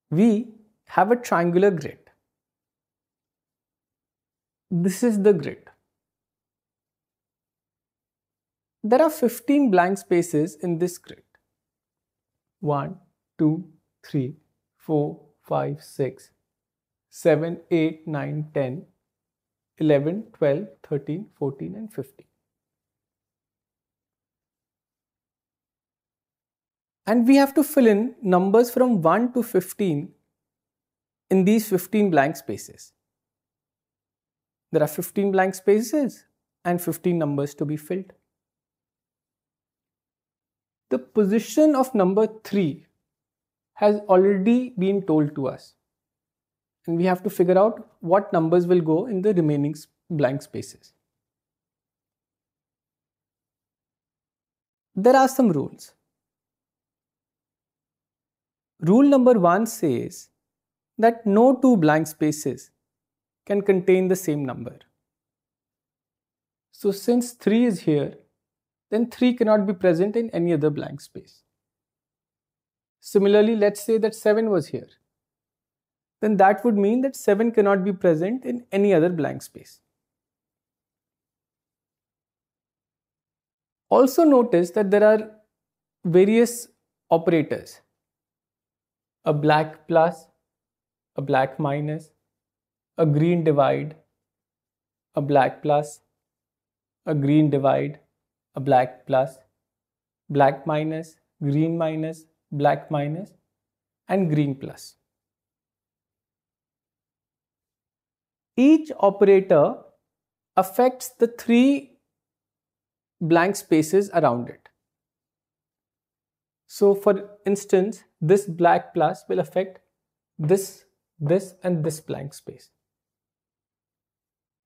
We have a triangular grid. This is the grid. There are 15 blank spaces in this grid. 1, 2, 3, 4, 5, 6, 7, 8, 9, 10, 11, 12, 13, 14 and 15. And we have to fill in numbers from 1 to 15 in these 15 blank spaces. There are 15 blank spaces and 15 numbers to be filled. The position of number 3 has already been told to us. And we have to figure out what numbers will go in the remaining blank spaces. There are some rules. Rule number 1 says that no two blank spaces can contain the same number. So since 3 is here, then 3 cannot be present in any other blank space. Similarly, let's say that 7 was here. Then that would mean that 7 cannot be present in any other blank space. Also notice that there are various operators. A black plus, a black minus, a green divide, a black plus, a green divide, a black plus, black minus, black minus, and green plus. Each operator affects the 3 blank spaces around it. So for instance, this black plus will affect this and this blank space.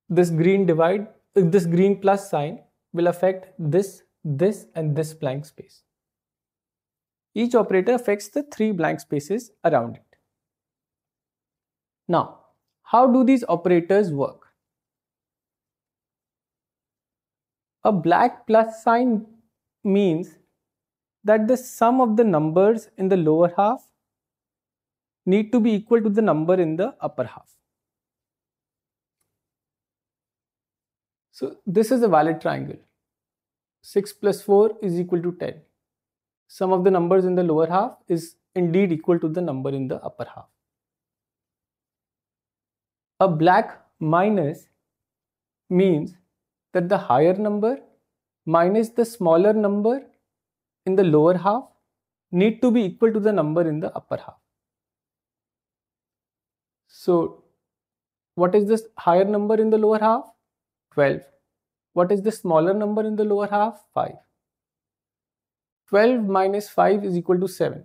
This green divide, this green plus sign will affect this and this blank space. Each operator affects the 3 blank spaces around it. Now, how do these operators work? A black plus sign means that the sum of the numbers in the lower half need to be equal to the number in the upper half. So this is a valid triangle. 6 plus 4 is equal to 10. Sum of the numbers in the lower half is indeed equal to the number in the upper half. A black minus means that the higher number minus the smaller number in the lower half need to be equal to the number in the upper half. So what is this higher number in the lower half? 12. What is the smaller number in the lower half? 5. 12 minus 5 is equal to 7.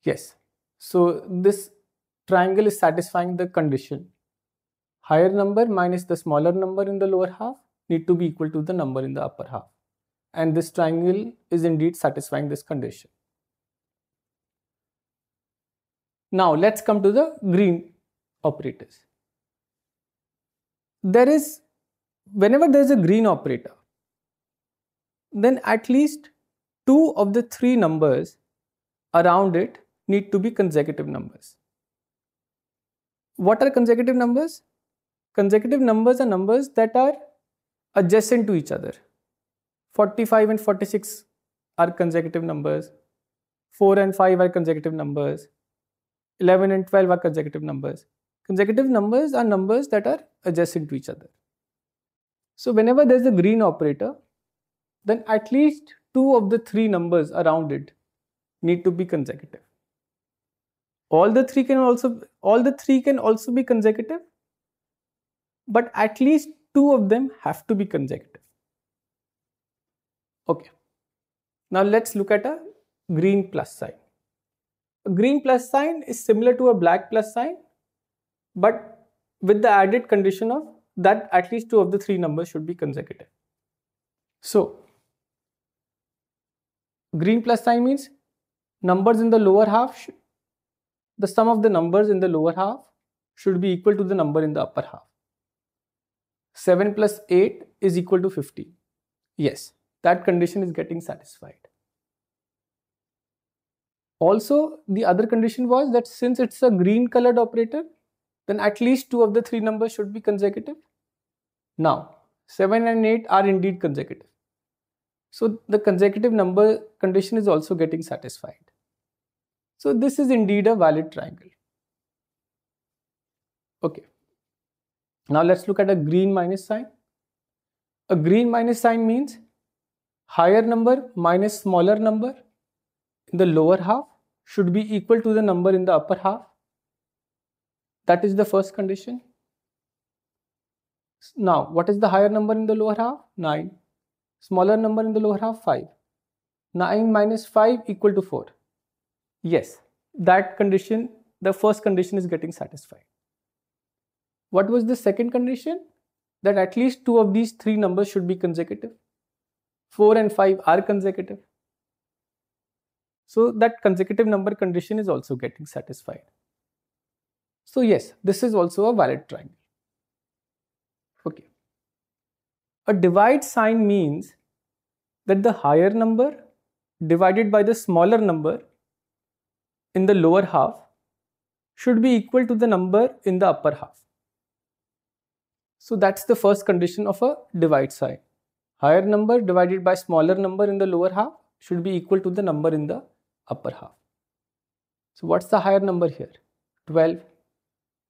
Yes. So this triangle is satisfying the condition. Higher number minus the smaller number in the lower half need to be equal to the number in the upper half. And this triangle is indeed satisfying this condition. Now let's come to the green operators. Whenever there is a green operator, then at least 2 of the 3 numbers around it need to be consecutive numbers. What are consecutive numbers? Consecutive numbers are numbers that are adjacent to each other. 45 and 46 are consecutive numbers. 4 and 5 are consecutive numbers. 11 and 12 are consecutive numbers. Consecutive numbers are numbers that are adjacent to each other. So whenever there is a green operator, then at least 2 of the 3 numbers around it need to be consecutive. All the three can also be consecutive, but at least 2 of them have to be consecutive. Okay. Now let's look at a green plus sign. A green plus sign is similar to a black plus sign, but with the added condition of that at least 2 of the 3 numbers should be consecutive. So green plus sign means numbers in the lower half, the sum of the numbers in the lower half should be equal to the number in the upper half. 7 plus 8 is equal to 15. Yes, that condition is getting satisfied. Also, the other condition was that since it's a green colored operator, then at least 2 of the 3 numbers should be consecutive. Now, 7 and 8 are indeed consecutive. So the consecutive number condition is also getting satisfied. So this is indeed a valid triangle. Okay. Now let's look at a green minus sign. A green minus sign means higher number minus smaller number in the lower half should be equal to the number in the upper half. That is the first condition. Now, what is the higher number in the lower half? 9. Smaller number in the lower half? 5. 9 minus 5 equal to 4. Yes, that condition, the first condition is getting satisfied. What was the second condition? That at least 2 of these 3 numbers should be consecutive. 4 and 5 are consecutive. So that consecutive number condition is also getting satisfied. So yes, this is also a valid triangle. Okay. A divide sign means that the higher number divided by the smaller number in the lower half should be equal to the number in the upper half. So that's the first condition of a divide sign. Higher number divided by smaller number in the lower half should be equal to the number in the upper half. So what's the higher number here? 12.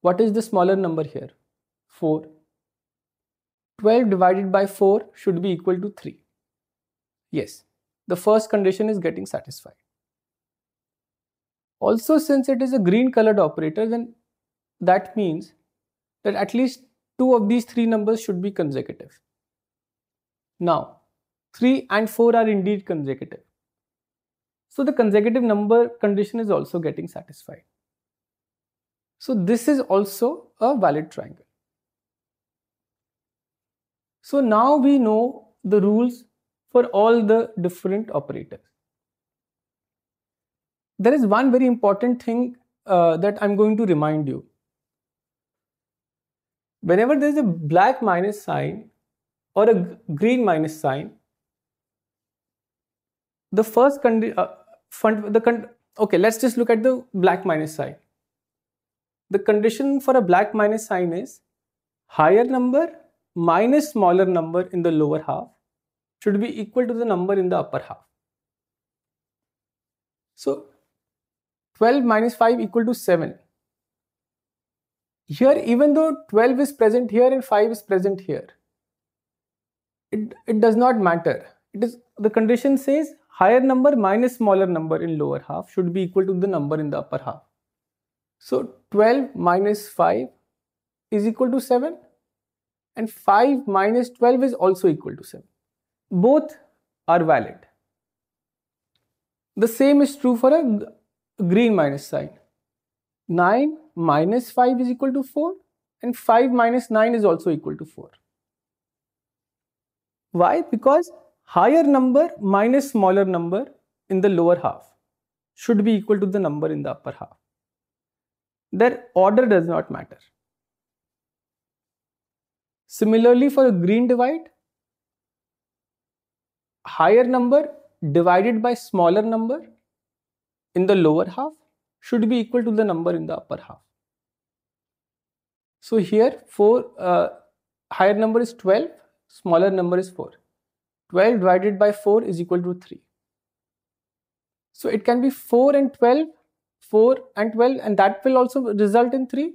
What is the smaller number here? 4. 12 divided by 4 should be equal to 3. Yes, the first condition is getting satisfied. Also, since it is a green colored operator, then that means that at least 2 of these 3 numbers should be consecutive. Now, 3 and 4 are indeed consecutive. So the consecutive number condition is also getting satisfied. So this is also a valid triangle. So now we know the rules for all the different operators. There is one very important thing that I'm going to remind you. Whenever there is a black minus sign or a green minus sign, the first okay, let's just look at the black minus sign. The condition for a black minus sign is higher number minus smaller number in the lower half should be equal to the number in the upper half. So 12 minus 5 equal to 7. Here, even though 12 is present here and 5 is present here, it does not matter. The condition says higher number minus smaller number in lower half should be equal to the number in the upper half. So 12 minus 5 is equal to 7 and 5 minus 12 is also equal to 7. Both are valid. The same is true for a green minus sign. 9 minus 5 is equal to 4 and 5 minus 9 is also equal to 4. Why? Because higher number minus smaller number in the lower half should be equal to the number in the upper half. Their order does not matter. Similarly, for a green divide, higher number divided by smaller number in the lower half should be equal to the number in the upper half. So here higher number is 12, smaller number is 4. 12 divided by 4 is equal to 3. So it can be 4 and 12, 4 and 12, and that will also result in 3,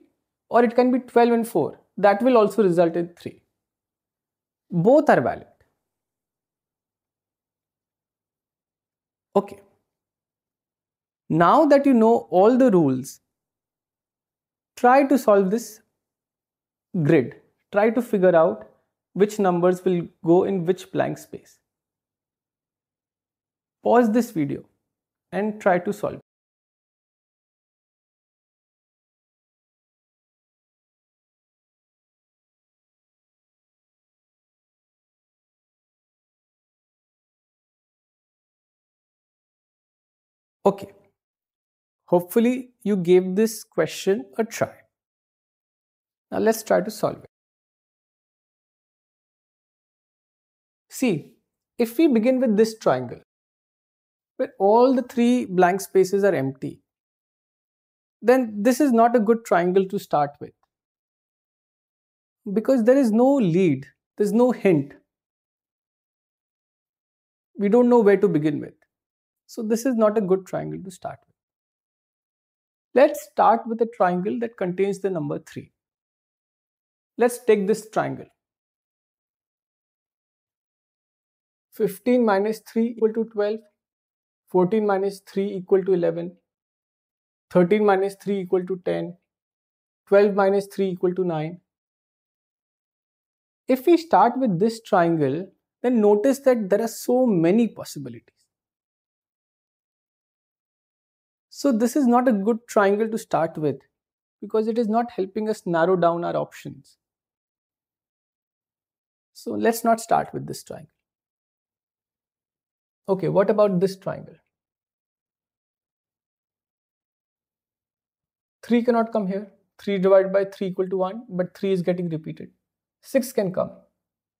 or it can be 12 and 4, that will also result in 3. Both are valid. Okay. Now that you know all the rules, try to solve this grid. Try to figure out which numbers will go in which blank space. Pause this video and try to solve it. Okay. Hopefully you gave this question a try. Now let's try to solve it. See, if we begin with this triangle, where all the three blank spaces are empty, then this is not a good triangle to start with, because there is no lead, there's no hint. We don't know where to begin with. So this is not a good triangle to start with. Let's start with a triangle that contains the number 3. Let's take this triangle. 15 minus 3 equal to 12, 14 minus 3 equal to 11, 13 minus 3 equal to 10, 12 minus 3 equal to 9. If we start with this triangle, then notice that there are so many possibilities. So this is not a good triangle to start with, because it is not helping us narrow down our options. So let's not start with this triangle. Okay, what about this triangle? 3 cannot come here. 3 divided by 3 equal to 1, but 3 is getting repeated. 6 can come.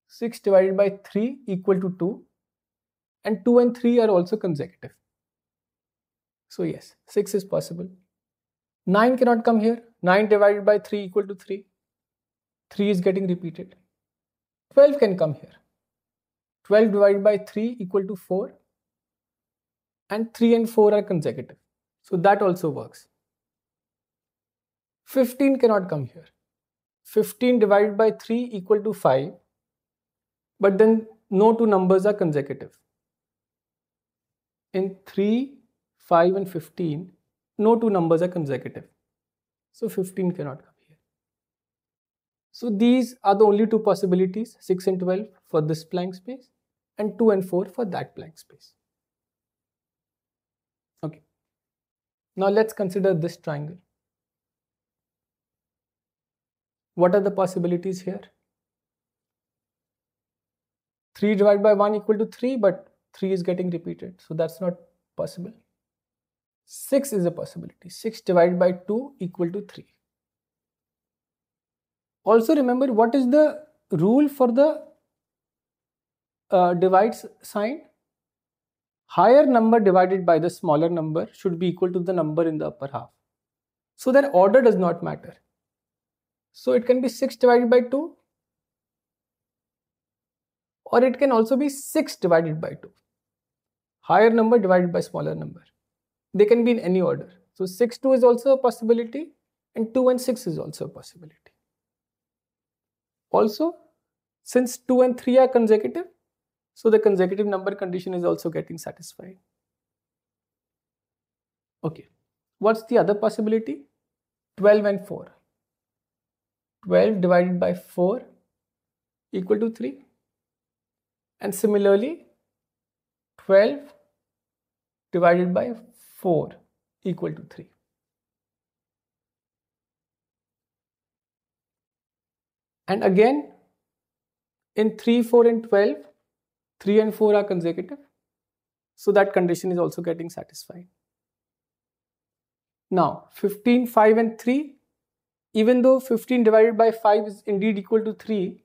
6 divided by 3 equal to 2, and 2 and 3 are also consecutive. So yes, 6 is possible. 9 cannot come here. 9 divided by 3 equal to 3. 3 is getting repeated. 12 can come here. 12 divided by 3 equal to 4, and 3 and 4 are consecutive. So that also works. 15 cannot come here. 15 divided by 3 equal to 5, but then no two numbers are consecutive. In 3, 5 and 15, no two numbers are consecutive. So 15 cannot come here. So these are the only two possibilities, 6 and 12 for this blank space, and 2 and 4 for that blank space. Okay. Now let's consider this triangle. What are the possibilities here? 3 divided by 1 equal to 3, but 3 is getting repeated, so that's not possible. 6 is a possibility. 6 divided by 2 equal to 3. Also remember, what is the rule for the divide sign? Higher number divided by the smaller number should be equal to the number in the upper half. So that order does not matter. So it can be 6 divided by 2, or it can also be 6 divided by 2. Higher number divided by smaller number. They can be in any order. So 6, 2 is also a possibility, and 2 and 6 is also a possibility. Also, since 2 and 3 are consecutive, so the consecutive number condition is also getting satisfied. Okay, what's the other possibility? 12 and 4. 12 divided by 4 equal to 3. And similarly, 12 divided by 4 equal to 3. And again, in 3, 4 and 12, 3 and 4 are consecutive. So that condition is also getting satisfied. Now, 15, 5 and 3, even though 15 divided by 5 is indeed equal to 3,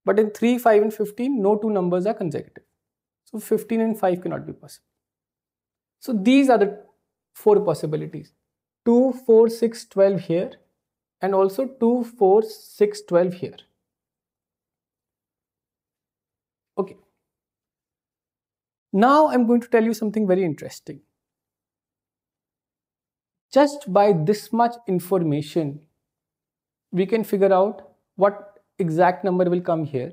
but in 3, 5 and 15, no two numbers are consecutive. So 15 and 5 cannot be possible. So these are the 4 possibilities. 2, 4, 6, 12 here, and also 2, 4, 6, 12 here. Okay. Now I'm going to tell you something very interesting. Just by this much information, we can figure out what exact number will come here,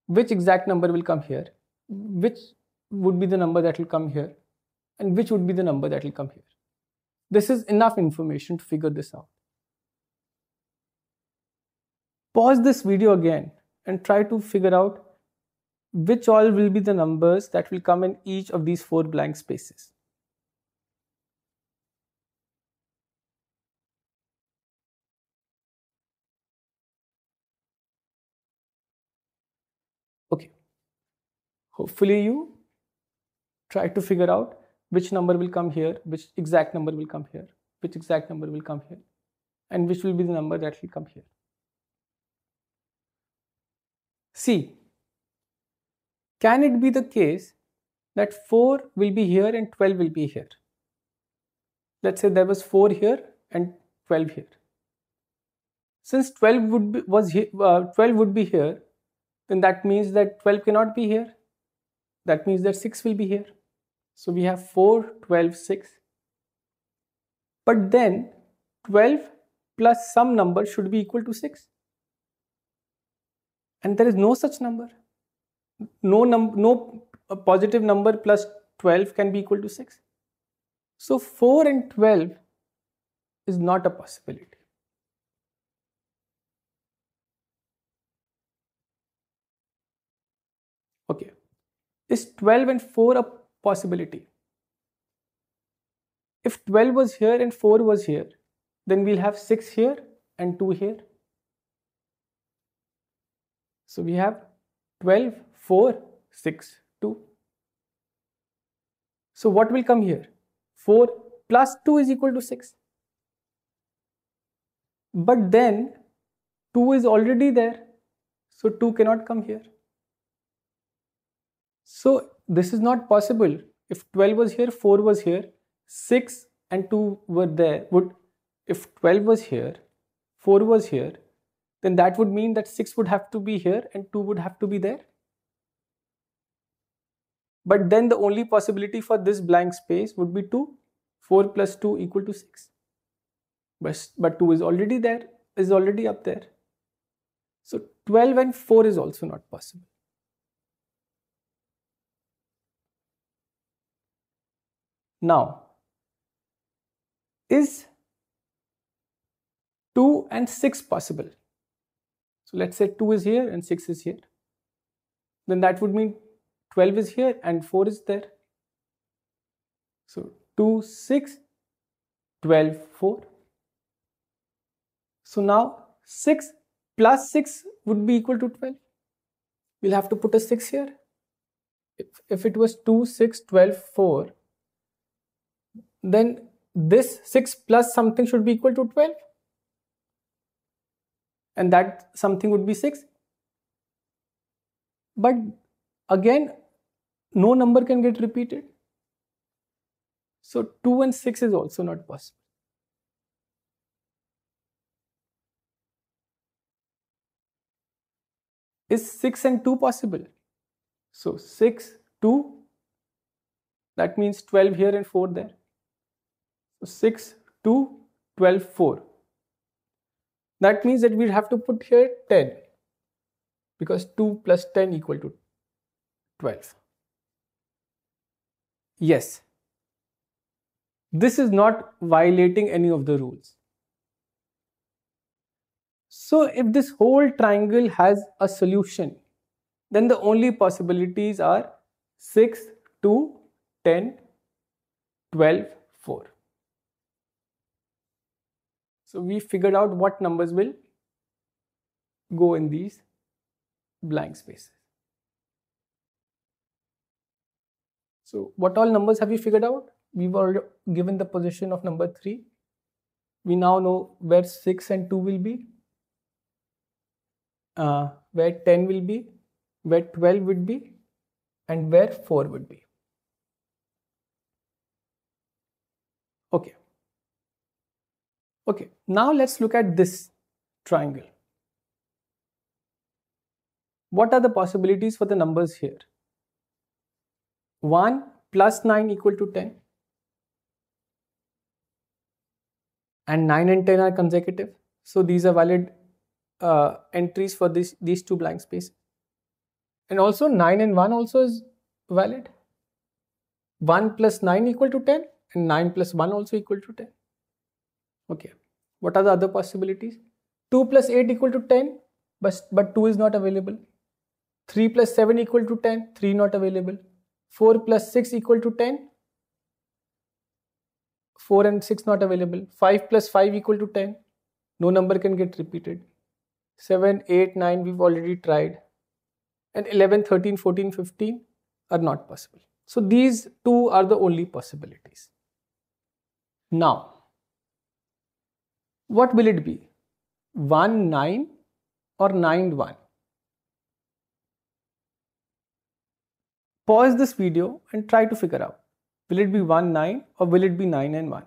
which exact number will come here, which would be the number that will come here, and which would be the number that will come here. This is enough information to figure this out. Pause this video again and try to figure out which all will be the numbers that will come in each of these 4 blank spaces. Okay. Hopefully you try to figure out which number will come here, which exact number will come here, which exact number will come here, and which will be the number that will come here. See, can it be the case that 4 will be here and 12 will be here. Let's say there was 4 here and 12 here. Since 12 would be here, then that means that 12 cannot be here. That means that 6 will be here. So we have 4, 12, 6. But then 12 plus some number should be equal to 6. And there is no such number. No positive number plus 12 can be equal to 6. So 4 and 12 is not a possibility. Okay. Is 12 and 4 a possibility? If 12 was here and 4 was here, then we'll have 6 here and 2 here. So we have 12, 4, 6, 2. So what will come here? 4 plus 2 is equal to 6. But then 2 is already there. So 2 cannot come here. So this is not possible. If 12 was here, 4 was here, 6 and 2 were there. If 12 was here, 4 was here, then that would mean that 6 would have to be here and 2 would have to be there. But then the only possibility for this blank space would be 2. 4 plus 2 equal to 6. But 2 is already there, is already up there. So 12 and 4 is also not possible. Now, is 2 and 6 possible? So let's say 2 is here and 6 is here. Then that would mean 12 is here and 4 is there. So 2, 6, 12, 4. So now 6 plus 6 would be equal to 12. We'll have to put a 6 here. If it was 2, 6, 12, 4, then this 6 plus something should be equal to 12. And that something would be 6. But again, no number can get repeated. So 2 and 6 is also not possible. Is 6 and 2 possible? So 6, 2, that means 12 here and 4 there. So 6, 2, 12, 4. That means that we'll have to put here 10, because 2 plus 10 equal to 12. Yes, this is not violating any of the rules. So if this whole triangle has a solution, then the only possibilities are 6, 2, 10, 12, 4. So we figured out what numbers will go in these blank spaces. So what all numbers have we figured out? We've already given the position of number 3. We now know where 6 and 2 will be, where 10 will be, where 12 would be, and where 4 would be. Okay, now let's look at this triangle. What are the possibilities for the numbers here? 1 plus 9 equal to 10. And 9 and 10 are consecutive. So these are valid entries for these two blank spaces. And also 9 and 1 also is valid. 1 plus 9 equal to 10 and 9 plus 1 also equal to 10. Okay, what are the other possibilities? 2 plus 8 equal to 10, but 2 is not available. 3 plus 7 equal to 10, 3 not available. 4 plus 6 equal to 10, 4 and 6 not available. 5 plus 5 equal to 10, no number can get repeated. 7, 8, 9 we've already tried. And 11, 13, 14, 15 are not possible. So these two are the only possibilities. Now, what will it be? 1, 9 or 9, 1? Pause this video and try to figure out, will it be 1, 9 or will it be 9 and 1?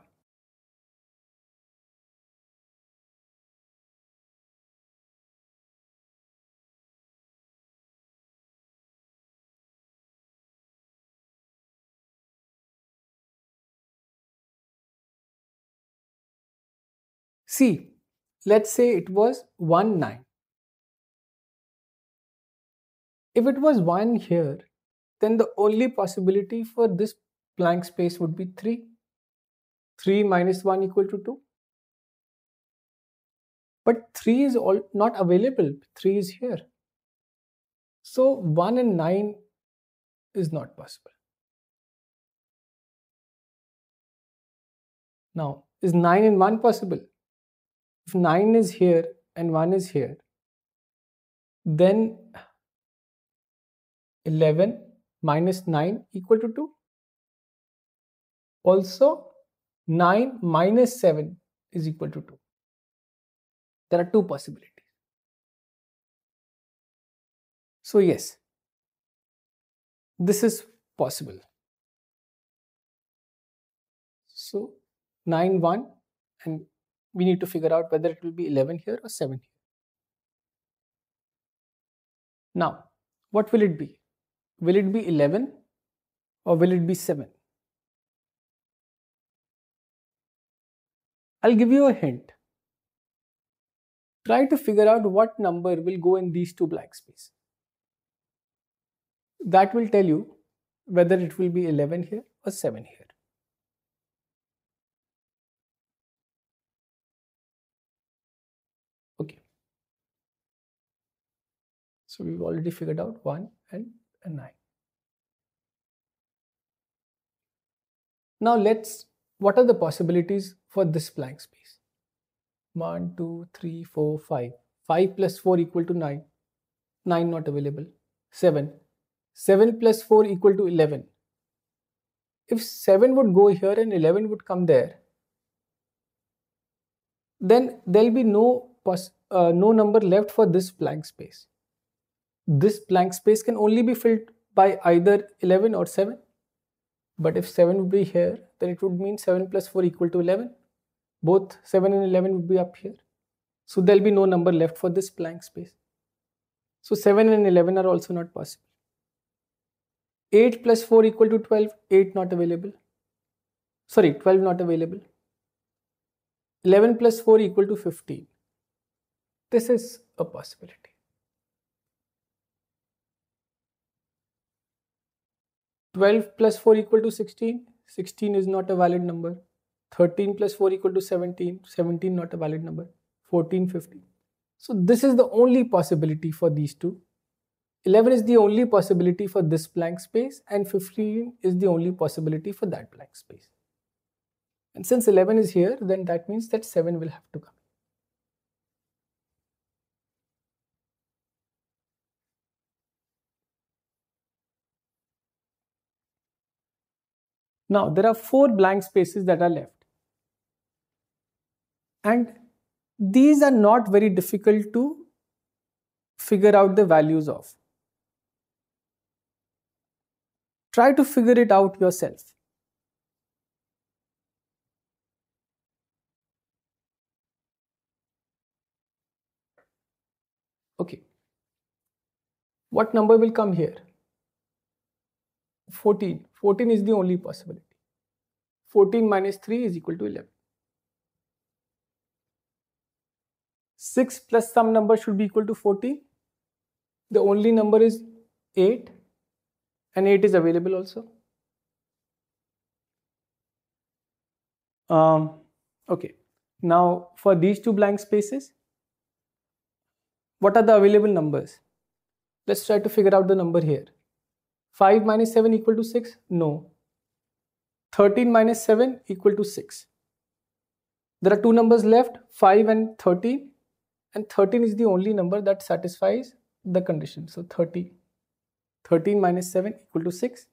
See, let's say it was 1, 9. If it was 1 here, then the only possibility for this blank space would be 3. 3 minus 1 equal to 2. But 3 is not available. 3 is here. So 1 and 9 is not possible. Now, is 9 and 1 possible? If 9 is here and 1 is here, then 11 minus 9 equal to 2. Also, 9 minus 7 is equal to 2. There are two possibilities. So yes, this is possible. So 9, 1, and we need to figure out whether it will be 11 here or 7 here. Now, what will it be? Will it be 11 or will it be 7? I'll give you a hint. Try to figure out what number will go in these two blank spaces. That will tell you whether it will be 11 here or 7 here. Okay. So we've already figured out 1 and a 9. Now what are the possibilities for this blank space? 1, 2, 3, 4, 5. 5 plus 4 equal to 9. 9 not available. 7. 7 plus 4 equal to 11. If 7 would go here and 11 would come there, then there will be no number left for this blank space. This blank space can only be filled by either 11 or 7. But if 7 would be here, then it would mean 7 plus 4 equal to 11. Both 7 and 11 would be up here. So there will be no number left for this blank space. So 7 and 11 are also not possible. 8 plus 4 equal to 12. 8 not available. Sorry, 12 not available. 11 plus 4 equal to 15. This is a possibility. 12 plus 4 equal to 16. 16 is not a valid number. 13 plus 4 equal to 17. 17 not a valid number. 14, 15. So this is the only possibility for these two. 11 is the only possibility for this blank space and 15 is the only possibility for that blank space. And since 11 is here, then that means that 7 will have to come. Now there are 4 blank spaces that are left. And these are not very difficult to figure out the values of. Try to figure it out yourself. Okay. What number will come here? 14. 14 is the only possibility. 14 minus 3 is equal to 11. 6 plus some number should be equal to 14. The only number is 8 and 8 is available also. Okay. Now for these two blank spaces, what are the available numbers? Let's try to figure out the number here. 5 minus 7 equal to 6? No. 13 minus 7 equal to 6. There are two numbers left, 5 and 13. And 13 is the only number that satisfies the condition. So 13 minus 7 equal to 6.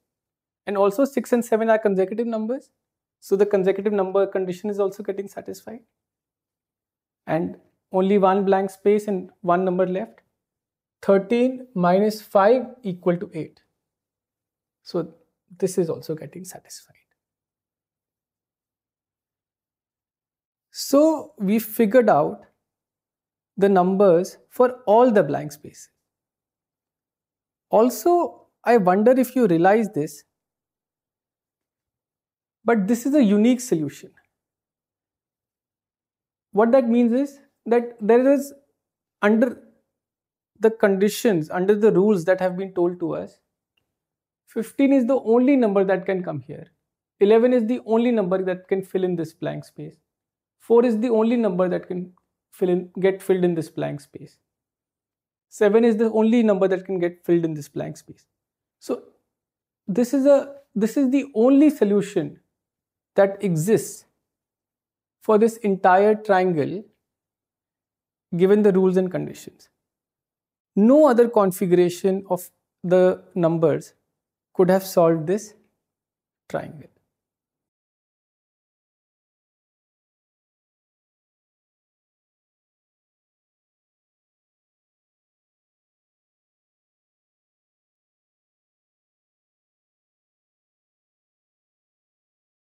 And also 6 and 7 are consecutive numbers. So the consecutive number condition is also getting satisfied. And only one blank space and one number left. 13 minus 5 equal to 8. So this is also getting satisfied. So we figured out the numbers for all the blank spaces. Also, I wonder if you realize this, but this is a unique solution. What that means is that there is, under the conditions, under the rules that have been told to us, 15 is the only number that can come here. 11 is the only number that can fill in this blank space. 4 is the only number that can get filled in this blank space. 7 is the only number that can get filled in this blank space. So this is the only solution that exists for this entire triangle given the rules and conditions. No other configuration of the numbers could have solved this triangle.